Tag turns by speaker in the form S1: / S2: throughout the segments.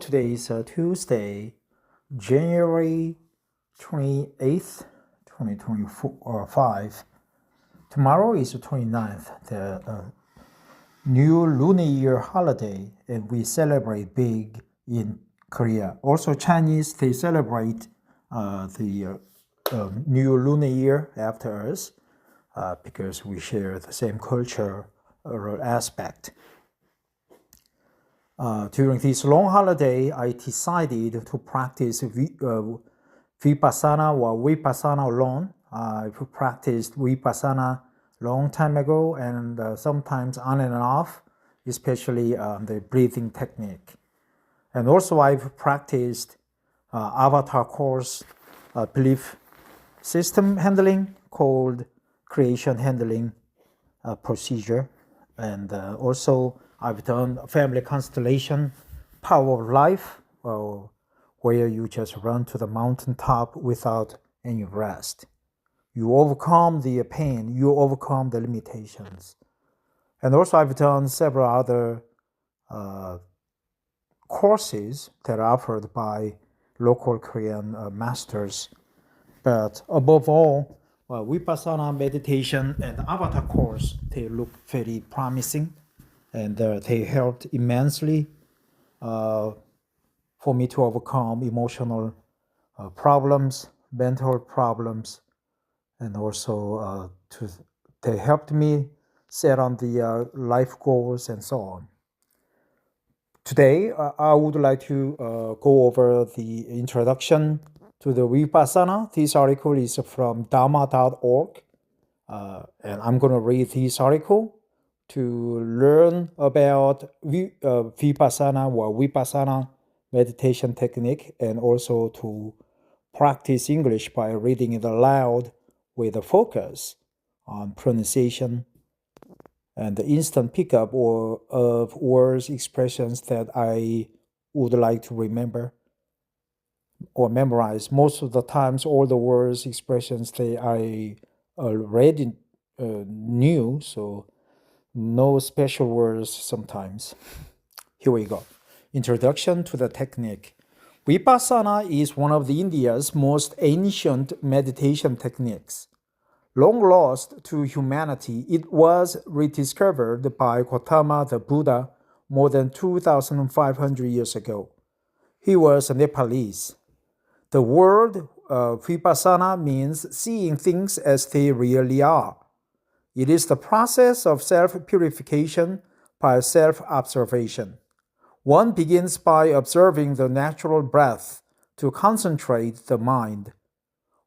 S1: Today is Tuesday, January 28th, 2025. Tomorrow is the 29th, the new Lunar Year holiday, and we celebrate big in Korea. Also, Chinese, they celebrate the new Lunar Year after us because we share the same culture aspect. During this long holiday, I decided to practice Vippassana or Vipassana alone. I've practiced Vipassana long time ago and sometimes on and off, especially the breathing technique. And also I've practiced avatar course belief system handling called creation handling procedure. And also I've done family constellation, power of life, where you just run to the mountaintop without any rest. You overcome the pain, you overcome the limitations. And also I've done several other courses that are offered by local Korean masters. But above all, Vipassana meditation and avatar course, they look very promising. And they helped immensely for me to overcome emotional problems, mental problems, and also they helped me set on the life goals and so on. Today, I would like to go over the introduction to the Vipassana. This article is from dharma.org, and I'm going to read this article to learn about Vipassana or Vipassana meditation technique, and also to practice English by reading it aloud with a focus on pronunciation and the instant pickup of words, expressions that I would like to remember or memorize. Most of the times, all the words, expressions that I already knew, so no special words sometimes. Here we go. Introduction to the technique. Vipassana is one of India's most ancient meditation techniques. Long lost to humanity, it was rediscovered by Gautama the Buddha more than 2,500 years ago. He was a Nepalese. The word Vipassana means seeing things as they really are. It is the process of self-purification by self-observation. One begins by observing the natural breath to concentrate the mind.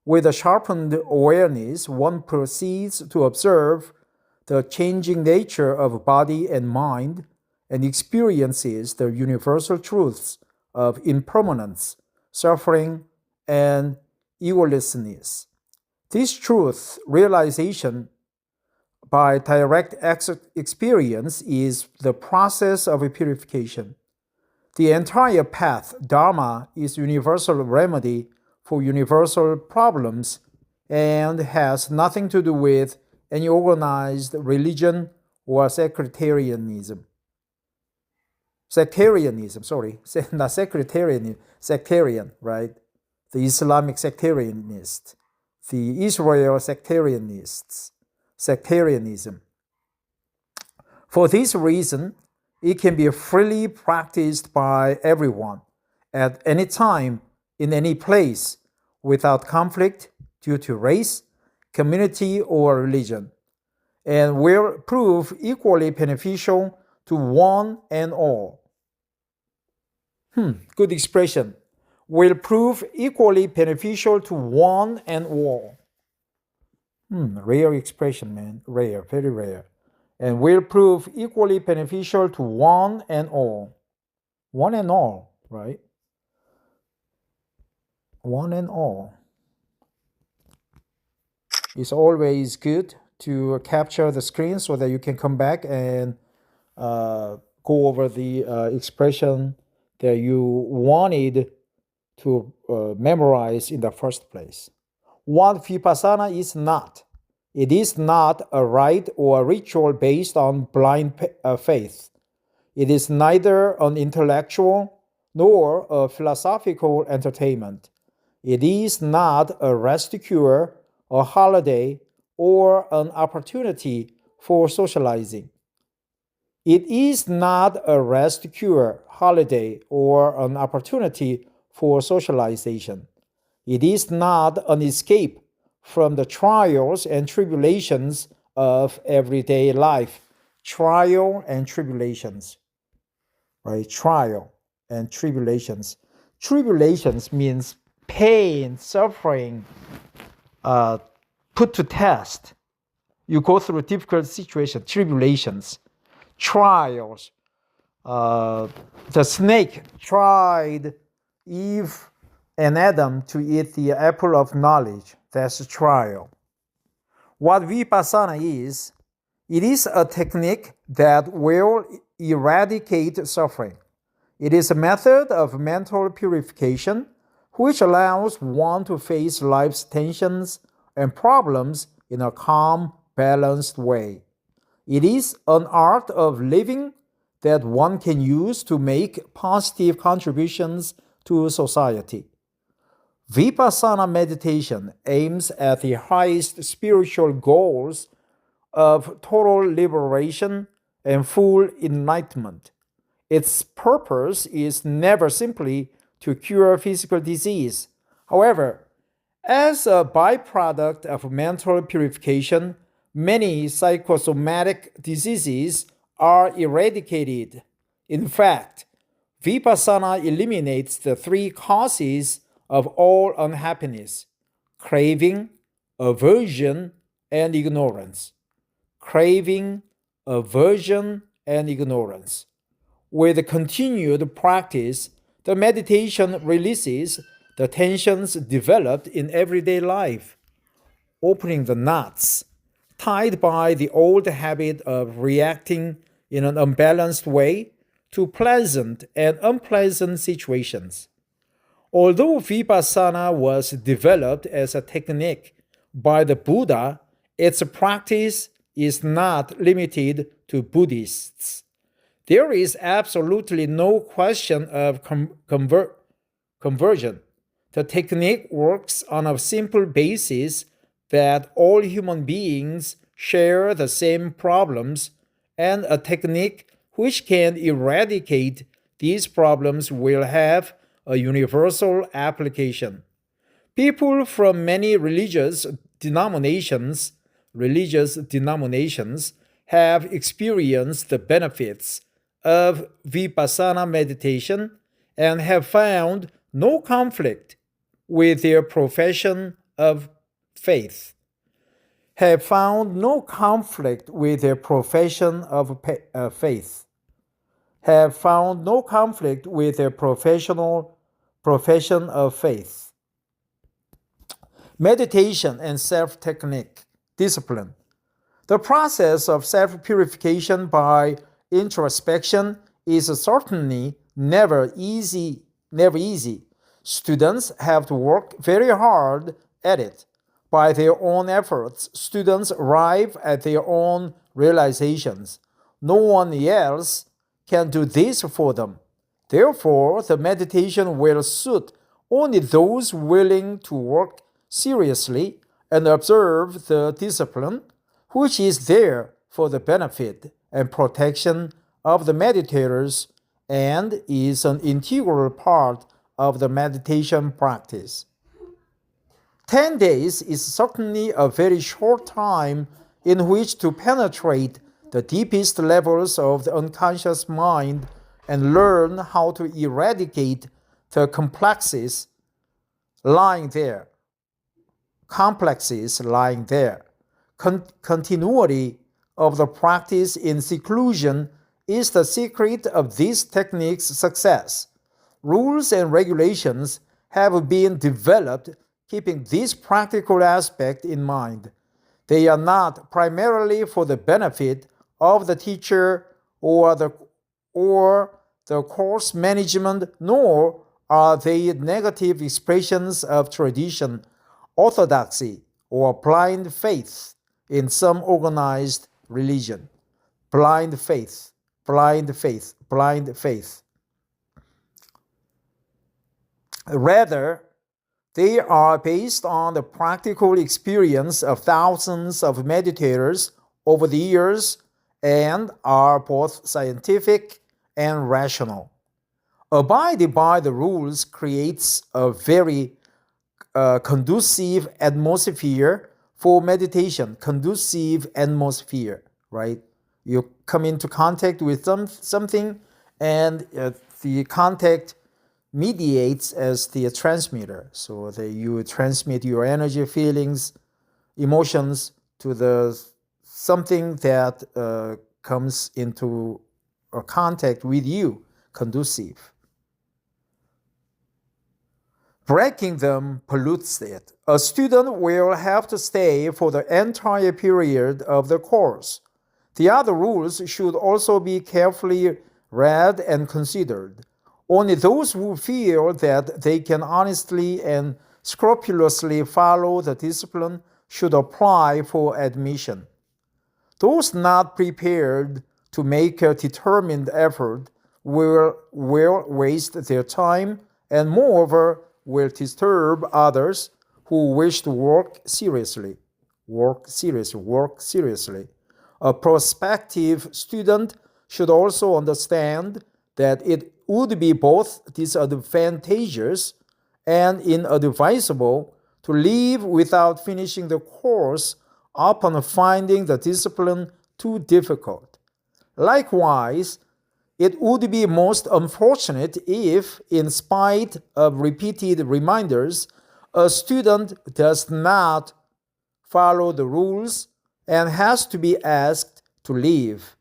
S1: With a sharpened awareness, one proceeds to observe the changing nature of body and mind and experiences the universal truths of impermanence, suffering, and egolessness. This truth realization by direct experience is the process of purification. The entire path, Dharma, is universal remedy for universal problems and has nothing to do with any organized religion or sectarianism. Not sectarian, right? The Islamic sectarianists, the Israel sectarianism. For this reason, it can be freely practiced by everyone at any time, in any place, without conflict due to race, community, or religion, and will prove equally beneficial to one and all. Good expression. Will prove equally beneficial to one and all. Rare expression, man. Rare, very rare. And will prove equally beneficial to one and all. One and all, right? One and all. It's always good to capture the screen so that you can come back and go over the expression that you wanted to memorize in the first place. What Vipassana is not. It is not a rite or a ritual based on blind faith. It is neither an intellectual nor a philosophical entertainment. It is not a rest cure, a holiday, or an opportunity for socializing. It is not a rest cure, holiday, or an opportunity for socialization. It is not an escape from the trials and tribulations of everyday life. Trial and tribulations, right? Trial and tribulations. Tribulations means pain, suffering, put to test. You go through difficult situations, tribulations, trials. The snake tried Eve and Adam to eat the apple of knowledge. That's a trial. What Vippassana is, it is a technique that will eradicate suffering. It is a method of mental purification which allows one to face life's tensions and problems in a calm, balanced way. It is an art of living that one can use to make positive contributions to society. Vipassana meditation aims at the highest spiritual goals of total liberation and full enlightenment. Its purpose is never simply to cure physical disease. However, as a byproduct of mental purification, many psychosomatic diseases are eradicated. In fact, Vipassana eliminates the three causes of all unhappiness: craving, aversion, and ignorance. Craving, aversion, and ignorance. With continued practice, the meditation releases the tensions developed in everyday life, opening the knots tied by the old habit of reacting in an unbalanced way to pleasant and unpleasant situations. Although Vipassana was developed as a technique by the Buddha, its practice is not limited to Buddhists. There is absolutely no question of conversion. The technique works on a simple basis that all human beings share the same problems, and a technique which can eradicate these problems will have a universal application. People from many religious denominations have experienced the benefits of Vipassana meditation and have found no conflict with their profession of faith. Have found no conflict with their profession of faith. Have found no conflict with their profession of faith. Meditation and self-technique, discipline. The process of self-purification by introspection is certainly never easy. Students have to work very hard at it. By their own efforts, students arrive at their own realizations. No one else can do this for them. Therefore, the meditation will suit only those willing to work seriously and observe the discipline, which is there for the benefit and protection of the meditators and is an integral part of the meditation practice. 10 days is certainly a very short time in which to penetrate the deepest levels of the unconscious mind and learn how to eradicate the complexes lying there. Continuity of the practice in seclusion is the secret of this technique's success. Rules and regulations have been developed keeping this practical aspect in mind. They are not primarily for the benefit of the teacher or the course management, nor are they negative expressions of tradition, orthodoxy, or blind faith in some organized religion. Blind faith. Rather, they are based on the practical experience of thousands of meditators over the years and are both scientific and rational. Abiding by the rules creates a very conducive atmosphere for meditation. Conducive atmosphere, right? You come into contact with something, and the contact mediates as the transmitter. So that you transmit your energy, feelings, emotions to the something that comes into contact with you, conducive. Breaking them pollutes it. A student will have to stay for the entire period of the course. The other rules should also be carefully read and considered. Only those who feel that they can honestly and scrupulously follow the discipline should apply for admission. Those not prepared to make a determined effort will waste their time and, moreover, will disturb others who wish to work seriously. Work seriously. A prospective student should also understand that it would be both disadvantageous and inadvisable to leave without finishing the course upon finding the discipline too difficult. Likewise, it would be most unfortunate if, in spite of repeated reminders, a student does not follow the rules and has to be asked to leave.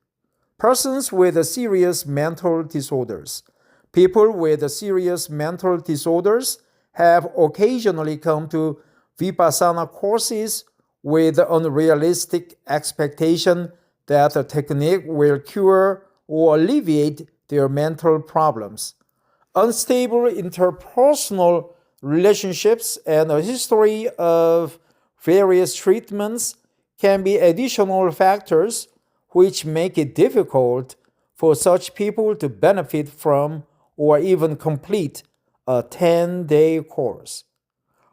S1: Persons with serious mental disorders. People with serious mental disorders have occasionally come to Vippassana courses with the unrealistic expectation that the technique will cure or alleviate their mental problems. Unstable interpersonal relationships and a history of various treatments can be additional factors which make it difficult for such people to benefit from or even complete a 10-day course.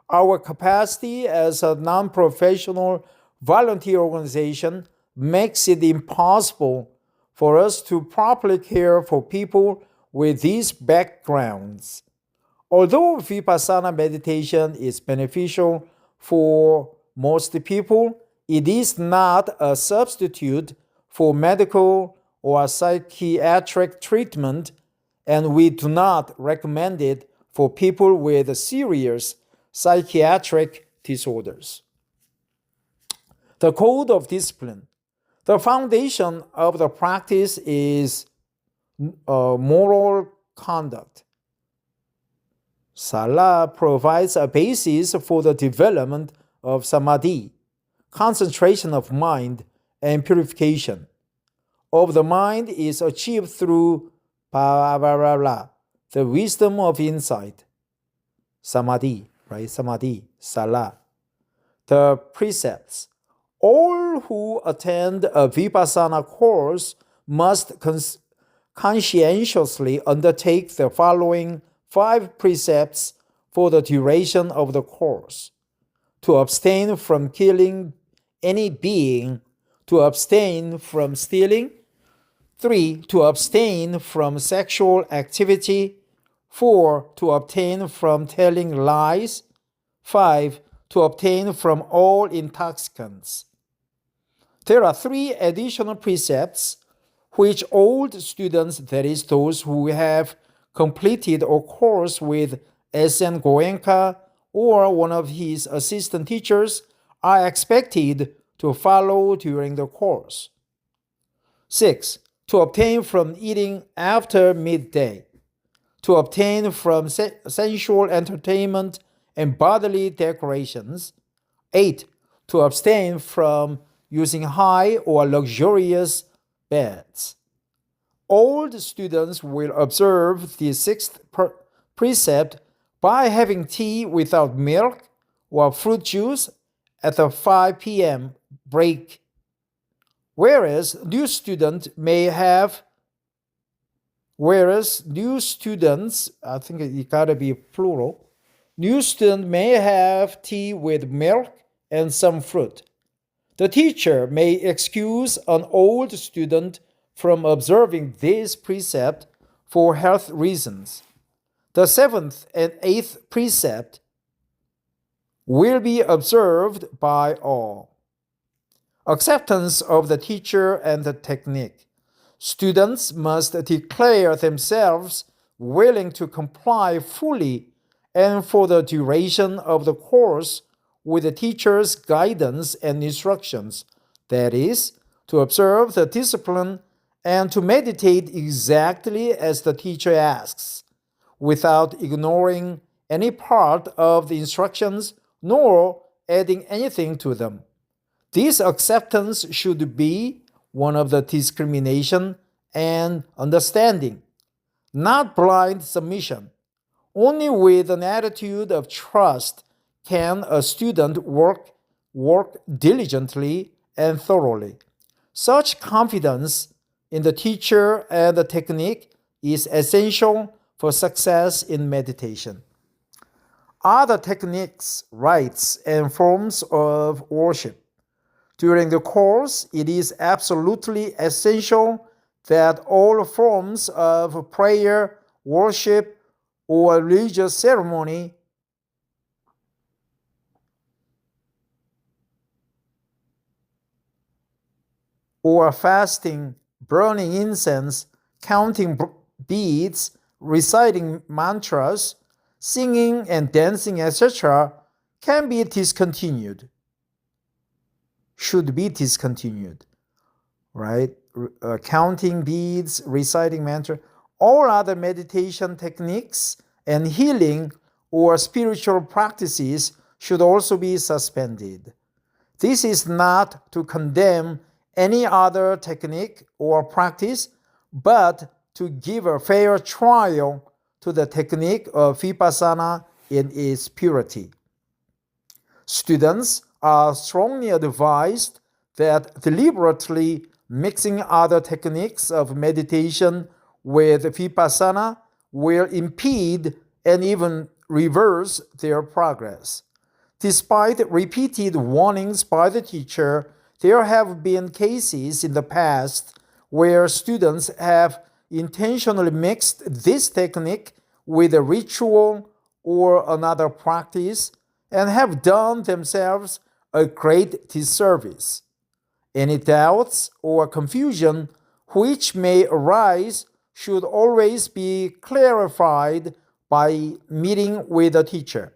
S1: Our capacity as a non-professional volunteer organization makes it impossible for us to properly care for people with these backgrounds. Although Vipassana meditation is beneficial for most people, it is not a substitute for medical or psychiatric treatment, and we do not recommend it for people with serious psychiatric disorders. The code of discipline. The foundation of the practice is moral conduct. Sala provides a basis for the development of samadhi, concentration of mind, and purification of the mind is achieved through the wisdom of insight. Samadhi, right? Samadhi, sala. The precepts. All who attend a Vipassana course must conscientiously undertake the following 5 precepts for the duration of the course: to abstain from killing any being, to abstain from stealing, 3. To abstain from sexual activity, 4. To abstain from telling lies, 5. To abstain from all intoxicants. There are 3 additional precepts which old students, that is, those who have completed a course with S.N. Goenka or one of his assistant teachers, are expected to follow during the course. 6. To abstain from eating after midday. To abstain from sensual entertainment and bodily decorations. 8. To abstain from using high or luxurious beds. Old students will observe the 6th precept by having tea without milk or fruit juice at the 5 p.m. break, whereas new students may have Whereas new students, I think it gotta be plural, new student may have tea with milk and some fruit. The teacher may excuse an old student from observing this precept for health reasons. The seventh and eighth precept will be observed by all. Acceptance of the teacher and the technique. Students must declare themselves willing to comply fully and for the duration of the course with the teacher's guidance and instructions, that is, to observe the discipline and to meditate exactly as the teacher asks, without ignoring any part of the instructions nor adding anything to them. This acceptance should be one of the discrimination and understanding, not blind submission. Only with an attitude of trust can a student work diligently and thoroughly. Such confidence in the teacher and the technique is essential for success in meditation. Other techniques, rites, and forms of worship. During the course, it is absolutely essential that all forms of prayer, worship, or religious ceremony or fasting, burning incense, counting beads, reciting mantras, singing and dancing, etc., can be discontinued. Should be discontinued, right? Counting beads, reciting mantra, all other meditation techniques and healing or spiritual practices should also be suspended. This is not to condemn any other technique or practice, but to give a fair trial to the technique of Vippassana in its purity. Students are strongly advised that deliberately mixing other techniques of meditation with Vippassana will impede and even reverse their progress. Despite repeated warnings by the teacher, there have been cases in the past where students have intentionally mixed this technique with a ritual or another practice and have done themselves a great disservice. Any doubts or confusion which may arise should always be clarified by meeting with the teacher.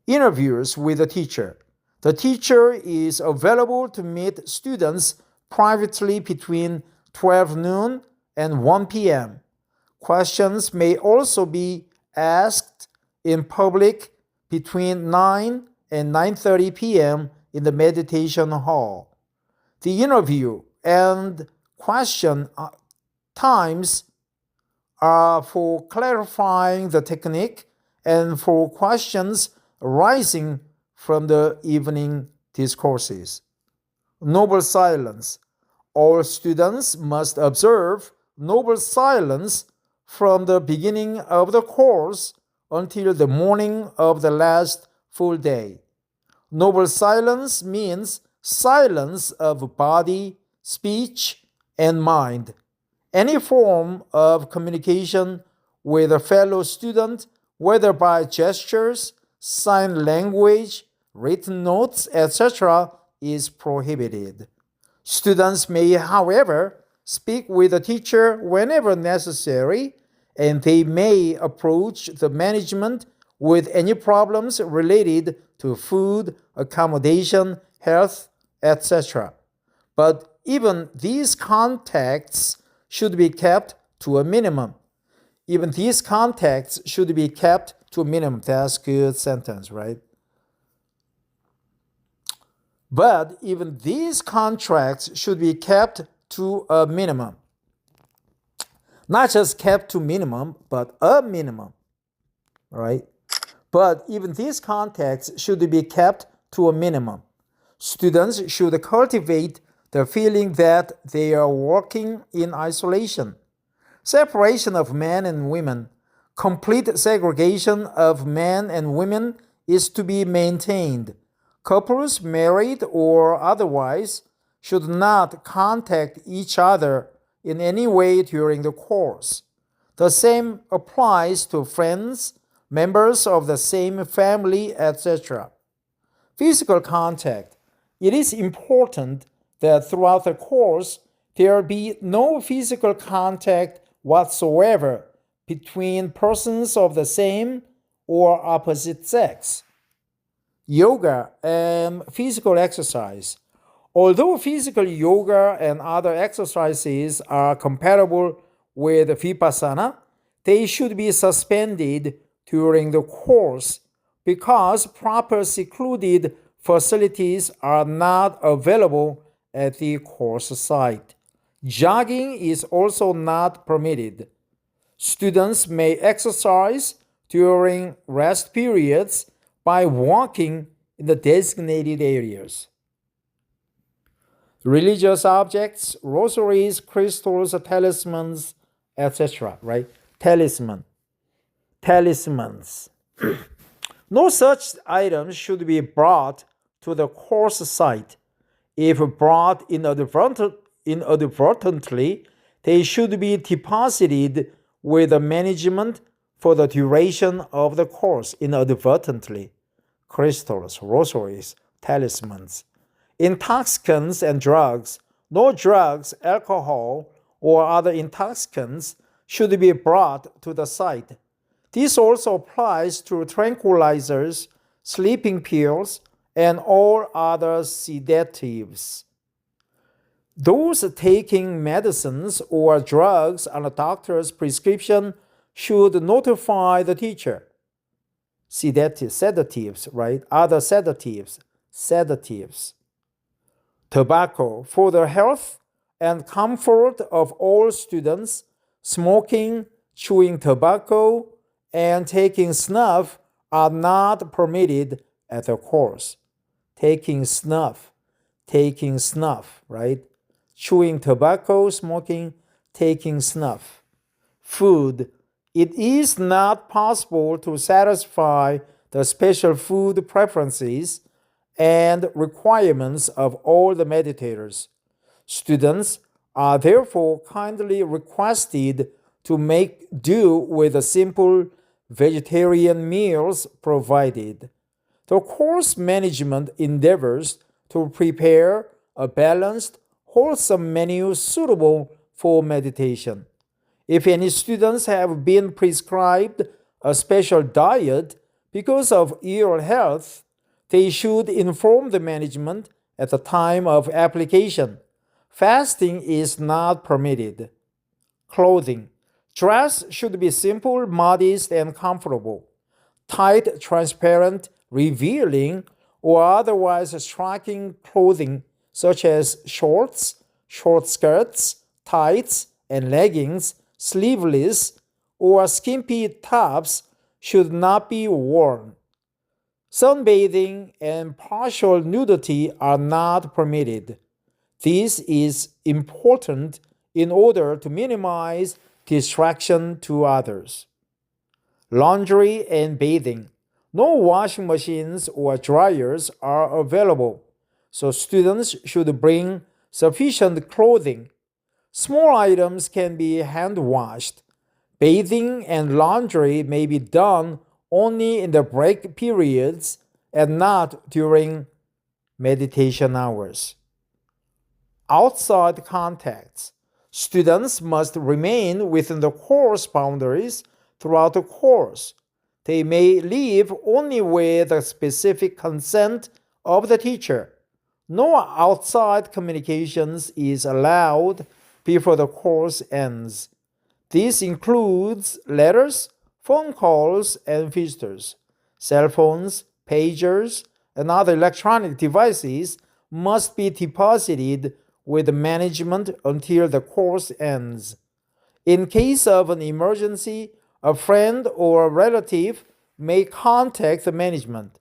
S1: Interviews with the teacher. The teacher is available to meet students privately between 12 noon and 1 p.m. Questions may also be asked in public between 9 and 9:30 p.m. in the meditation hall. The interview and question times are for clarifying the technique and for questions arising from the evening discourses. Noble silence. All students must observe noble silence from the beginning of the course until the morning of the last full day. Noble silence means silence of body, speech, and mind. Any form of communication with a fellow student, whether by gestures, sign language, written notes, etc., is prohibited. Students may, however, speak with the teacher whenever necessary, and they may approach the management with any problems related to food, accommodation, health, etc. But even these contacts should be kept to a minimum. Even these contacts should be kept to a minimum. That's a good sentence, right? But even these contracts should be kept to a minimum. Not just kept to minimum, but a minimum, right? But even these contacts should be kept to a minimum. Students should cultivate the feeling that they are working in isolation. separation of men and women. Complete segregation of men and women is to be maintained. Couples, married or otherwise, should not contact each other in any way during the course. The same applies to friends, members of the same family, etc. Physical contact. It is important that throughout the course there be no physical contact whatsoever between persons of the same or opposite sex. Yoga and physical exercise. Although physical yoga and other exercises are compatible with Vippassana, they should be suspended during the course because proper secluded facilities are not available at the course site. Jogging is also not permitted. Students may exercise during rest periods by walking in the designated areas. Religious objects, rosaries, crystals, talismans, etc. Right? Talismans. No such items should be brought to the course site. If brought inadvertently, they should be deposited with the management for the duration of the course. Inadvertently. Crystals, rosaries, talismans. Intoxicants and drugs. No drugs, alcohol, or other intoxicants should be brought to the site. This also applies to tranquilizers, sleeping pills, and all other sedatives. Those taking medicines or drugs on a doctor's prescription should notify the teacher. Sedatives, right? Other sedatives. Tobacco. For the health and comfort of all students, smoking, chewing tobacco, and taking snuff are not permitted at the course. Taking snuff, right? Chewing tobacco, smoking, taking snuff. Food. It is not possible to satisfy the special food preferences and requirements of all the meditators. Students are therefore kindly requested to make do with the simple vegetarian meals provided. The course management endeavors to prepare a balanced, wholesome menu suitable for meditation. If any students have been prescribed a special diet because of ill health, they should inform the management at the time of application. Fasting is not permitted. Clothing. Dress should be simple, modest, and comfortable. Tight, transparent, revealing, or otherwise striking clothing such as shorts, short skirts, tights, and leggings, sleeveless, or skimpy tops should not be worn. Sunbathing and partial nudity are not permitted. This is important in order to minimize distraction to others. Laundry and bathing. No washing machines or dryers are available, so students should bring sufficient clothing. Small items can be hand washed. Bathing and laundry may be done only in the break periods and not during meditation hours. Outside contacts. Students must remain within the course boundaries throughout the course. They may leave only with the specific consent of the teacher. No outside communications is allowed before the course ends. This includes letters, phone calls, and visitors. Cell phones, pagers, and other electronic devices must be deposited with management until the course ends. In case of an emergency, a friend or a relative may contact the management.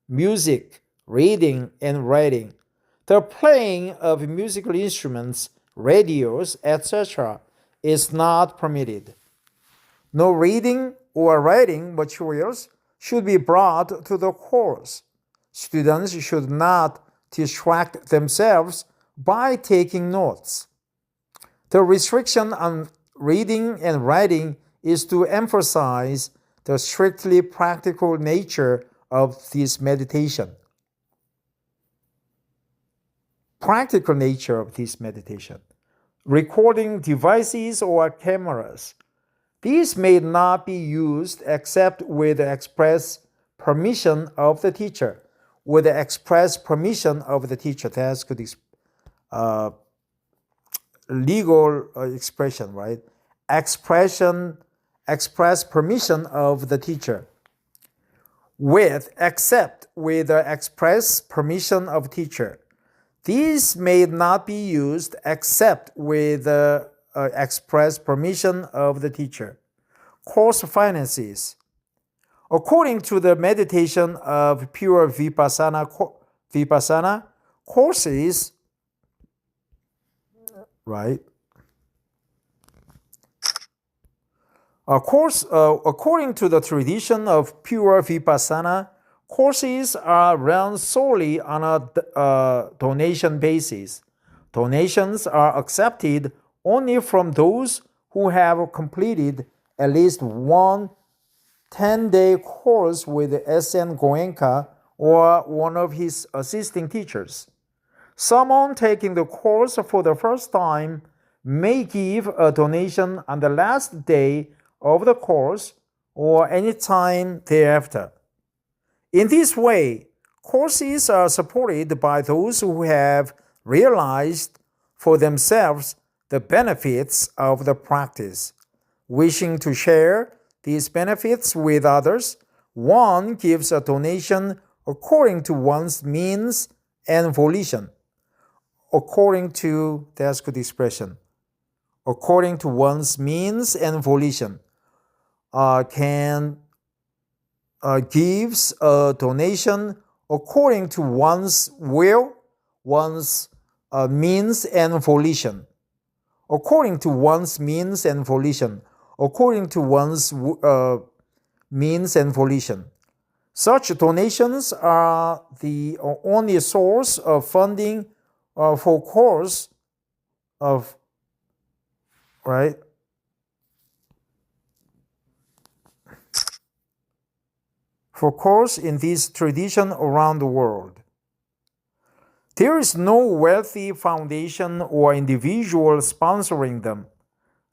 S1: Music, reading, and writing. The playing of musical instruments, radios, etc. is not permitted. No reading or writing materials should be brought to the course. Students should not distract themselves by taking notes. The restriction on reading and writing is to emphasize the strictly practical nature of this meditation. Practical nature of this meditation. Recording devices or cameras. These may not be used except with the express permission of the teacher. With the express permission of the teacher. That's good legal expression, right? Express permission of the teacher. Except with the express permission of teacher. These may not be used except with the express permission of the teacher. Course finances. According to the meditation of pure Vippassana courses, right? According to the tradition of pure Vippassana, courses are run solely on a donation basis. Donations are accepted only from those who have completed at least one 10-day course with S.N. Goenka or one of his assisting teachers. Someone taking the course for the first time may give a donation on the last day of the course or any time thereafter. In this way, courses are supported by those who have realized for themselves the benefits of the practice. Wishing to share these benefits with others, one gives a donation according to one's means and volition. That's good expression. According to one's means and volition. Gives a donation according to one's will, one's means and volition. According to one's means and volition. According to one's means and volition. Such donations are the only source of funding for course of, right? For course in this tradition around the world. There is no wealthy foundation or individual sponsoring them.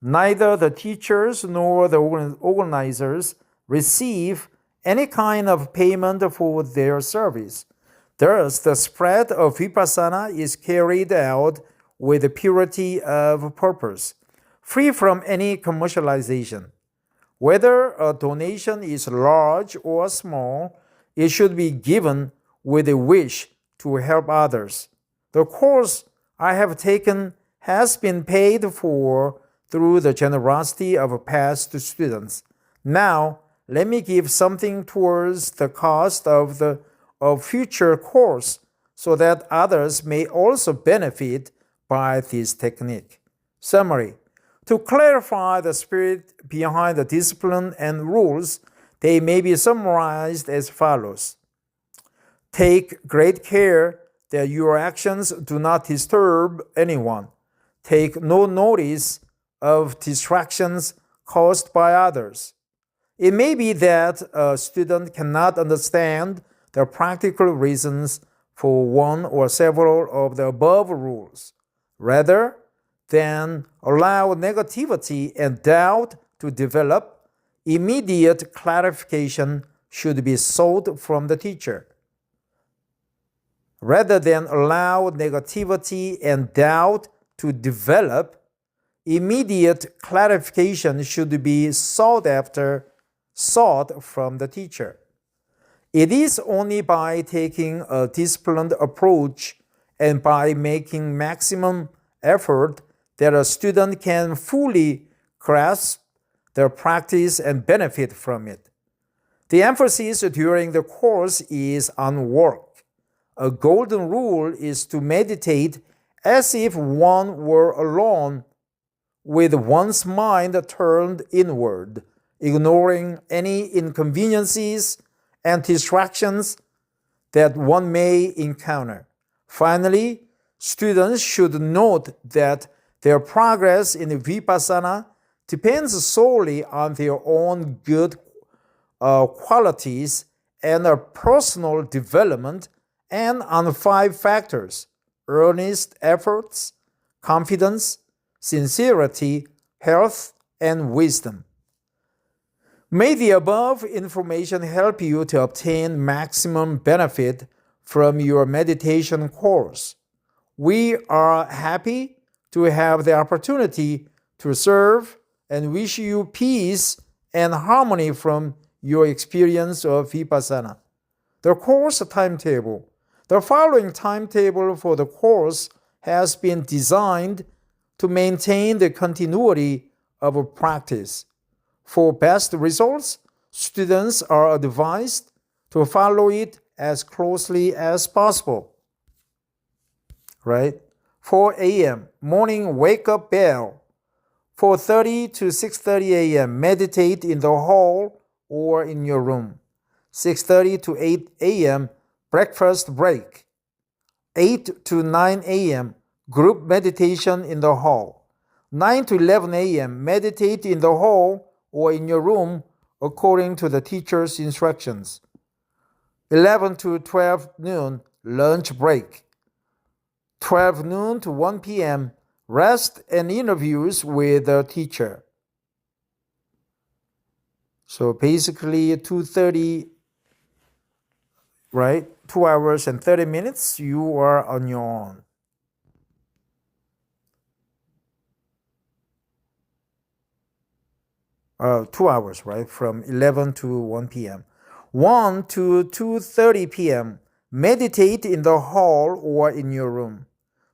S1: Neither the teachers nor the organizers receive any kind of payment for their service. Thus, the spread of Vipassana is carried out with purity of purpose, free from any commercialization. Whether a donation is large or small, it should be given with a wish to help others. The course I have taken has been paid for through the generosity of past students. Now, let me give something towards the cost of future course so that others may also benefit by this technique. Summary. To clarify the spirit behind the discipline and rules, they may be summarized as follows. Take great care that your actions do not disturb anyone. Take no notice of distractions caused by others. It may be that a student cannot understand the practical reasons for one or several of the above rules. Rather than allow negativity and doubt to develop, immediate clarification should be sought from the teacher. Rather than allow negativity and doubt to develop, immediate clarification should be sought from the teacher. It is only by taking a disciplined approach and by making maximum effort that a student can fully grasp the practice and benefit from it. The emphasis during the course is on work. A golden rule is to meditate as if one were alone with one's mind turned inward, ignoring any inconveniences and distractions that one may encounter. Finally, students should note that their progress in Vippassana depends solely on their own good qualities and personal development, and on 5 factors: earnest efforts, confidence, sincerity, health, and wisdom. May the above information help you to obtain maximum benefit from your meditation course. We are happy to have the opportunity to serve and wish you peace and harmony from your experience of Vippassana. The course timetable. The following timetable for the course has been designed to maintain the continuity of practice. For best results, students are advised to follow it as closely as possible. Right? 4 a.m. morning wake-up bell. 4:30 to 6:30 a.m. meditate in the hall or in your room. 6:30 to 8 a.m. breakfast break. 8 to 9 a.m. group meditation in the hall. 9 to 11 a.m. meditate in the hall or in your room according to the teacher's instructions. 11 to 12 noon lunch break. 12 noon to 1 p.m. rest and interviews with the teacher. So basically 2:30, right? 2 hours and 30 minutes, you are on your own. Two hours, right? From 11 to 1 p.m. 1 to 2:30 p.m. meditate in the hall or in your room.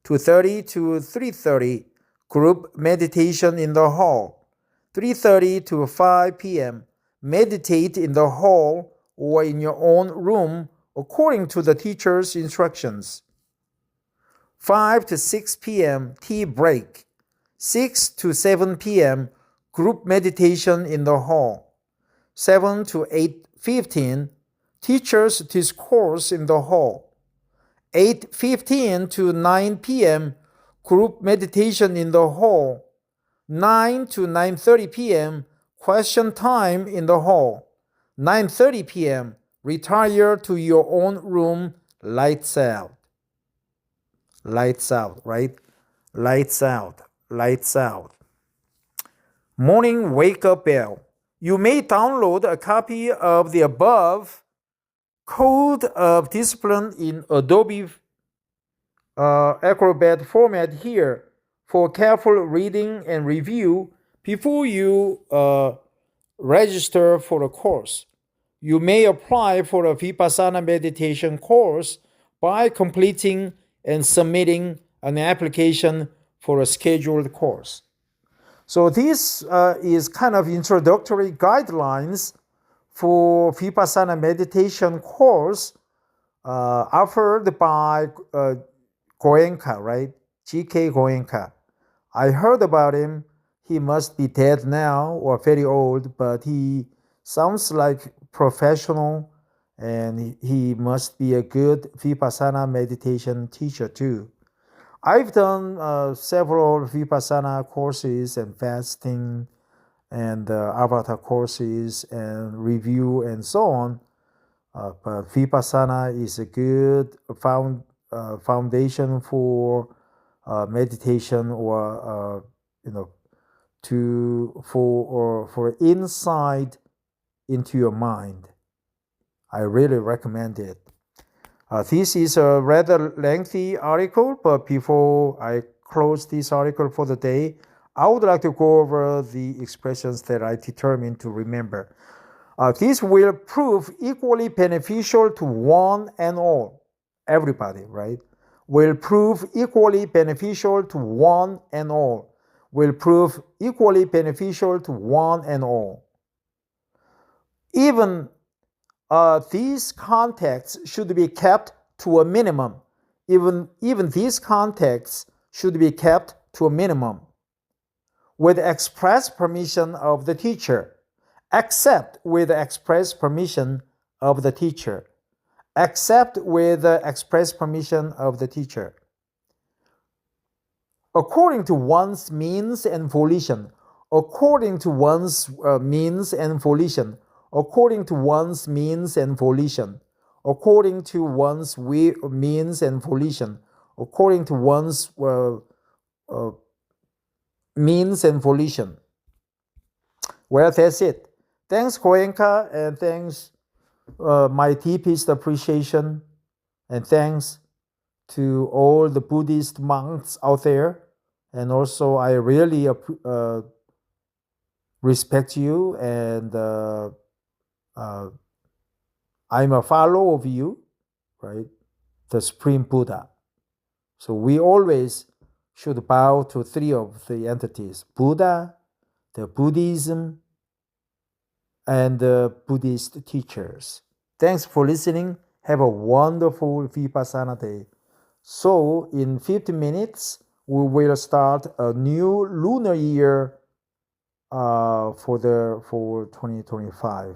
S1: 2:30 to 3:30 group meditation in the hall. 3:30 to 5 p.m. meditate in the hall or in your own room according to the teacher's instructions. 5 to 6 p.m. tea break. 6 to 7 p.m. group meditation in the hall. 7 to 8:15 teacher's discourse in the hall. 8:15 to 9 p.m. group meditation in the hall. 9 to 9:30 p.m. question time in the hall. 9:30 p.m. retire to your own room, lights out. Lights out, right? Lights out, lights out. Morning wake-up bell. You may download a copy of the above Code of Discipline in Adobe Acrobat format here for careful reading and review before you register for a course. You may apply for a Vipassana meditation course by completing and submitting an application for a scheduled course. So this is kind of introductory guidelines for Vipassana meditation course offered by Goenka, right? G.K. Goenka. I heard about him. He must be dead now or very old, but he sounds like professional and he must be a good Vipassana meditation teacher too. I've done several Vipassana courses and fasting and avatar courses and review and so on. But Vipassana is a good foundation for meditation or for insight into your mind. I really recommend it. This is a rather lengthy article, but before I close this article for the day, I would like to go over the expressions that I determined to remember. This will prove equally beneficial to one and all. Everybody, right? Will prove equally beneficial to one and all. Will prove equally beneficial to one and all. Even these contexts should be kept to a minimum. Even these contexts should be kept to a minimum. with express permission of the teacher. Except with express permission of the teacher. Except with express permission of the teacher. According to one's means and volition. According to one's means and volition. According to one's means and volition. According to one's means and volition. According to one's means and volition. Well, that's it. Thanks, Koenka, and thanks, my deepest appreciation, and thanks to all the Buddhist monks out there. And also, I really respect you, and I'm a follower of you, right? The Supreme Buddha. So we always should bow to three of the entities: Buddha, the Buddhism, and the Buddhist teachers. Thanks for listening. Have a wonderful Vippassana day. So in 50 minutes, we will start a new lunar year for 2025.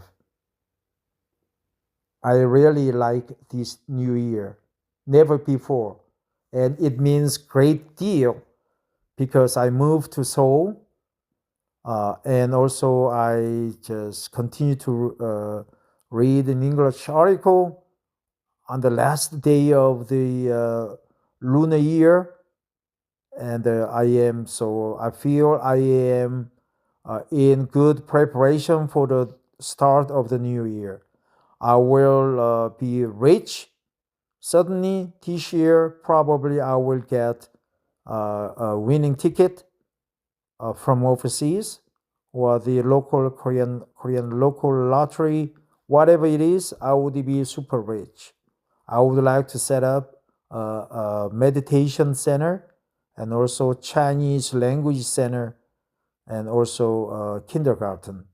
S1: I really like this new year, never before. And it means great deal because I moved to Seoul. And also I just continue to read an English article on the last day of the lunar year. And I feel I am in good preparation for the start of the new year. I will be rich. Suddenly this year, probably I will get a winning ticket from overseas, or the local Korean local lottery, whatever it is. I would be super rich. I would like to set up a meditation center, and also Chinese language center, and also a kindergarten.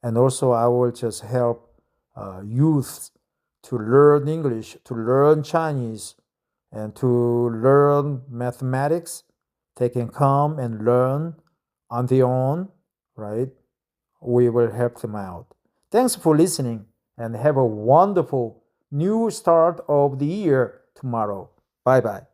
S1: And also I will just help youth to learn English, to learn Chinese, and to learn mathematics. They can come and learn on their own, right? We will help them out. Thanks for listening, and have a wonderful new start of the year tomorrow. Bye-bye.